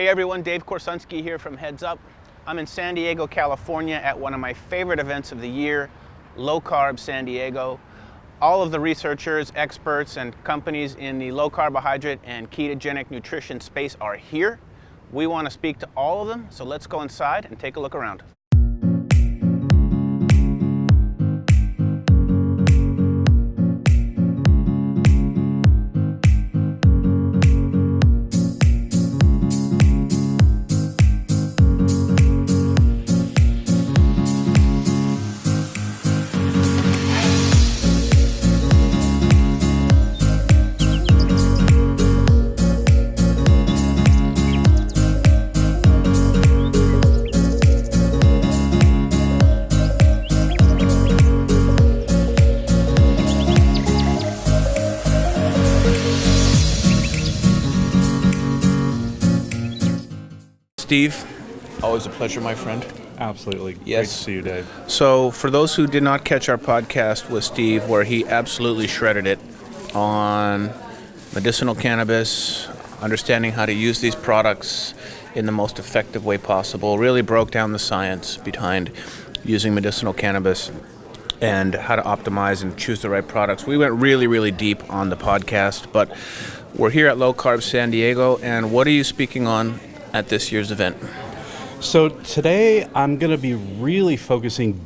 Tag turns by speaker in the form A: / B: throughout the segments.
A: Hey everyone, Dave Korsunski here from Heads Up. I'm in San Diego, California at one of my favorite events of the year, Low Carb San Diego. All of the researchers, experts, and companies in the low carbohydrate and ketogenic nutrition space are here. We want to speak to all of them, so let's go inside and take a look around. Steve, always a pleasure, my friend.
B: Absolutely.
A: Yes.
B: Great to see you, Dave.
A: So for those who did not catch our podcast with Steve, where he absolutely shredded it on medicinal cannabis, understanding how to use these products in the most effective way possible, really broke down the science behind using medicinal cannabis and how to optimize and choose the right products. We went really, really deep on the podcast, but we're here at Low Carb San Diego, and what are you speaking on at this year's event?
B: So today I'm going to be really focusing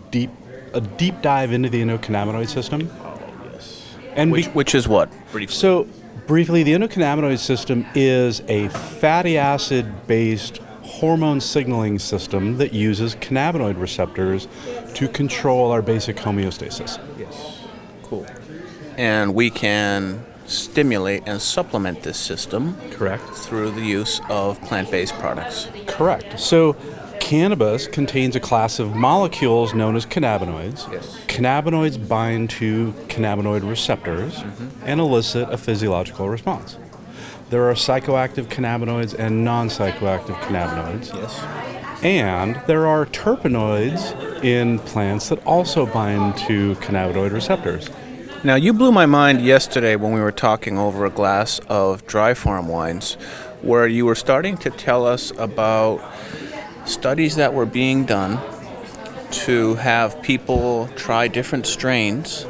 B: a deep dive into the endocannabinoid system.
A: Oh, yes.
B: And
A: which is what? Briefly.
B: So briefly, the endocannabinoid system is a fatty acid-based hormone signaling system that uses cannabinoid receptors to control our basic homeostasis.
A: Yes. Cool. And we can stimulate and supplement this system.
B: Correct.
A: Through the use of plant-based products.
B: Correct. So cannabis contains a class of molecules known as cannabinoids.
A: Yes.
B: Cannabinoids bind to cannabinoid receptors and elicit a physiological response. There are psychoactive cannabinoids and non-psychoactive cannabinoids.
A: Yes.
B: And there are terpenoids in plants that also bind to cannabinoid receptors.
A: Now, you blew my mind yesterday when we were talking over a glass of dry farm wines, where you were starting to tell us about studies that were being done to have people try different strains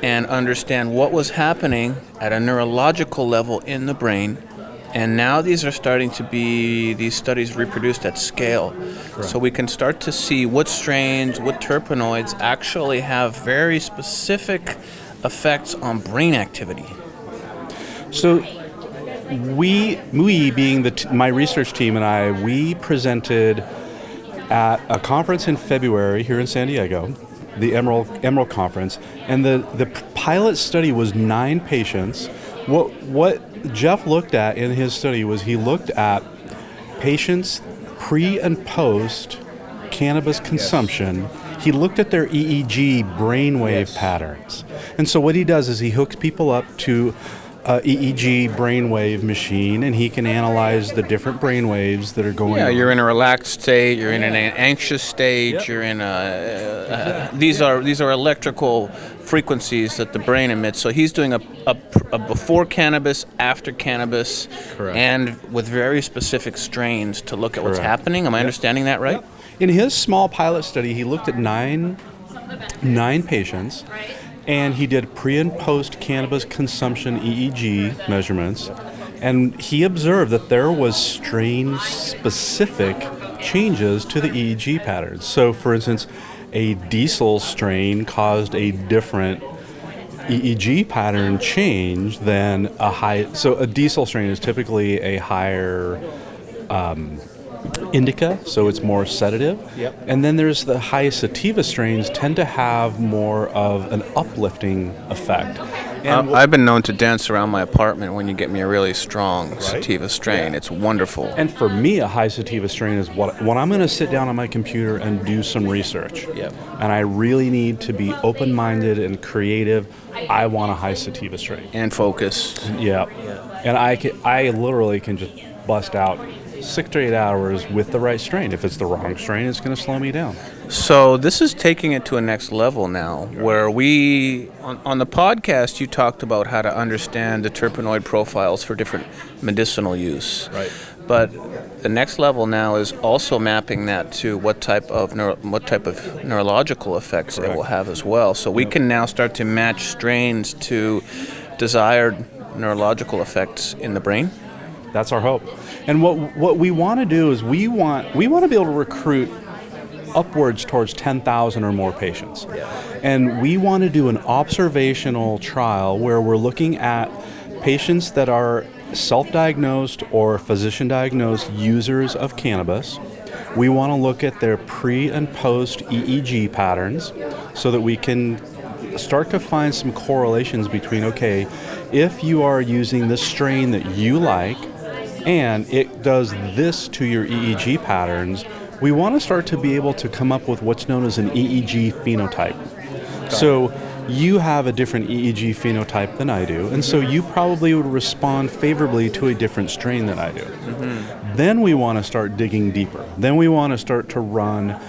A: and understand what was happening at a neurological level in the brain. And now these studies reproduced at scale.
B: Correct.
A: So we can start to see what strains, what terpenoids actually have very specific effects on brain activity.
B: So we being my research team and I, we presented at a conference in February here in San Diego, the Emerald Conference, and the pilot study was 9 patients. What Jeff looked at in his study was he looked at patients pre and post cannabis consumption. Yes. He looked at their EEG brainwave patterns. And so what he does is he hooks people up to a EEG brainwave machine, and he can analyze the different brainwaves that are going on.
A: Yeah, you're in a relaxed state, you're in an anxious state,
B: Yep.
A: You're in these are electrical frequencies that the brain emits. So he's doing a before cannabis, after cannabis,
B: Correct.
A: and with very specific strains to look at what's
B: Correct.
A: happening. Am I understanding that right?
B: Yep. In his small pilot study, he looked at nine patients, and he did pre and post cannabis consumption EEG measurements, and he observed that there was strain-specific changes to the EEG patterns. So, for instance, a diesel strain caused a different EEG pattern change than a high. So, a diesel strain is typically a higher indica, so it's more sedative.
A: Yep.
B: And then there's the high sativa strains tend to have more of an uplifting effect. And
A: I've been known to dance around my apartment when you get me a really strong sativa strain.
B: Yeah.
A: It's wonderful.
B: And for me, a high sativa strain is when I'm going to sit down on my computer and do some research.
A: Yep.
B: And I really need to be open-minded and creative. I want a high sativa strain.
A: And focused.
B: Yeah. And I literally can just bust out 6 to 8 hours with the right strain. If it's the wrong strain, it's going to slow me down.
A: So this is taking it to a next level now, where we, on the podcast, you talked about how to understand the terpenoid profiles for different medicinal use.
B: Right.
A: But the next level now is also mapping that to what type of neurological effects it will have as well. So we can now start to match strains to desired neurological effects in the brain.
B: That's our hope. And what we want to do is we want to be able to recruit upwards towards 10,000 or more patients. And we want to do an observational trial where we're looking at patients that are self-diagnosed or physician-diagnosed users of cannabis. We want to look at their pre and post EEG patterns so that we can start to find some correlations between, okay, if you are using this strain that you like and it does this to your EEG patterns, we want to start to be able to come up with what's known as an EEG phenotype. So you have a different EEG phenotype than I do, and so you probably would respond favorably to a different strain than I do. Then we want to start digging deeper. Then we want to start to run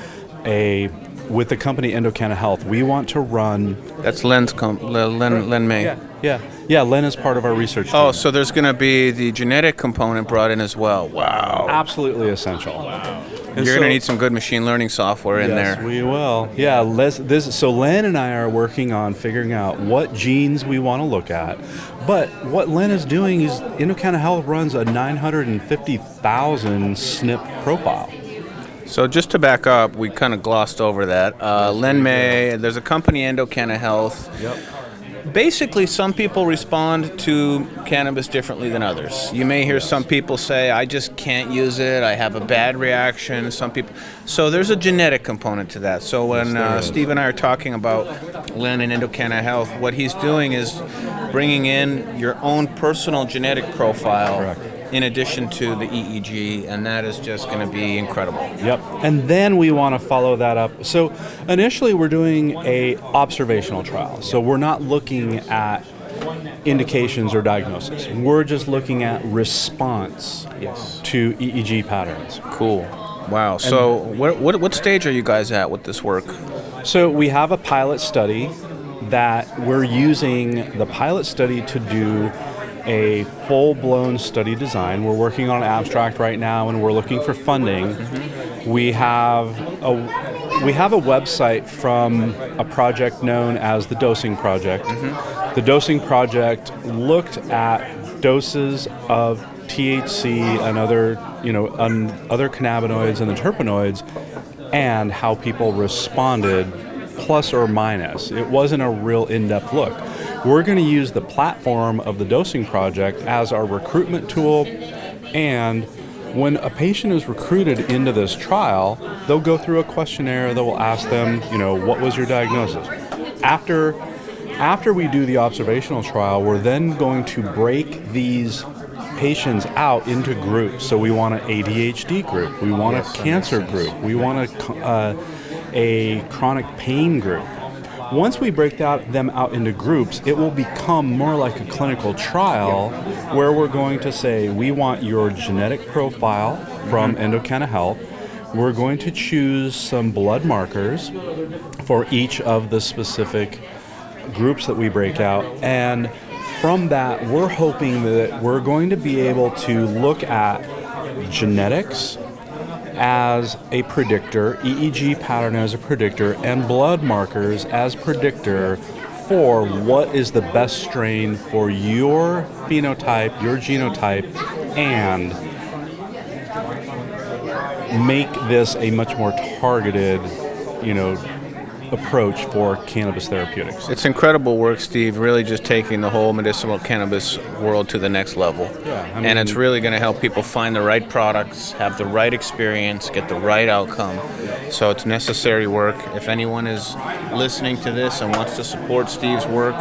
B: with the company Endocanna Health, we want to run...
A: That's Len's Len May.
B: Yeah, Len is part of our research team.
A: Oh, so there's going to be the genetic component brought in as well. Wow.
B: Absolutely essential.
A: You're going to need some good machine learning software in there.
B: Yes, we will. Yeah, so Len and I are working on figuring out what genes we want to look at. But what Len is doing is Endocanna Health runs a 950,000 SNP profile.
A: So just to back up, we kind of glossed over that. Len May, there's a company, Endocanna Health.
B: Yep.
A: Basically, some people respond to cannabis differently than others. You may hear some people say, I just can't use it, I have a bad reaction. Some people. So there's a genetic component to that. So when Steve and I are talking about Len and Endocanna Health, what he's doing is bringing in your own personal genetic profile.
B: Correct.
A: In addition to the EEG, and that is just going to be incredible.
B: Yep. And then we want to follow that up. So initially we're doing a observational trial. So we're not looking at indications or diagnosis. We're just looking at response to EEG patterns.
A: Cool. Wow. So what stage are you guys at with this work?
B: So we have a pilot study that we're using the pilot study to do a full-blown study design. We're working on an abstract right now, and we're looking for funding. We have a website from a project known as the Dosing Project. The Dosing Project looked at doses of THC and other cannabinoids and the terpenoids, and how people responded, plus or minus. It wasn't a real in-depth look. We're going to use the platform of the Dosing Project as our recruitment tool, and when a patient is recruited into this trial, they'll go through a questionnaire that will ask them, what was your diagnosis? After we do the observational trial, we're then going to break these patients out into groups. So we want an ADHD group, we want a cancer group, we want a chronic pain group. Once we break them out into groups, it will become more like a clinical trial where we're going to say, we want your genetic profile from Endocanna Health. We're going to choose some blood markers for each of the specific groups that we break out. And from that, we're hoping that we're going to be able to look at genetics as a predictor, EEG pattern as a predictor, and blood markers as predictor for what is the best strain for your phenotype, your genotype, and make this a much more targeted, approach for cannabis therapeutics.
A: It's incredible work, Steve, really just taking the whole medicinal cannabis world to the next level. And it's really going to help people find the right products, have the right experience, get the right outcome. So it's necessary work. If anyone is listening to this and wants to support Steve's work,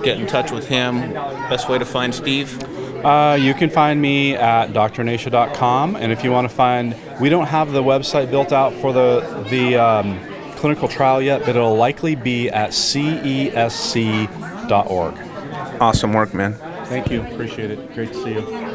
A: get in touch with him. Best way to find Steve?
B: You can find me at drnasha.com, and if you want to find, we don't have the website built out for the clinical trial yet, but it'll likely be at cesc.org.
A: Awesome work, man.
B: Thank you. Appreciate it. Great to see you.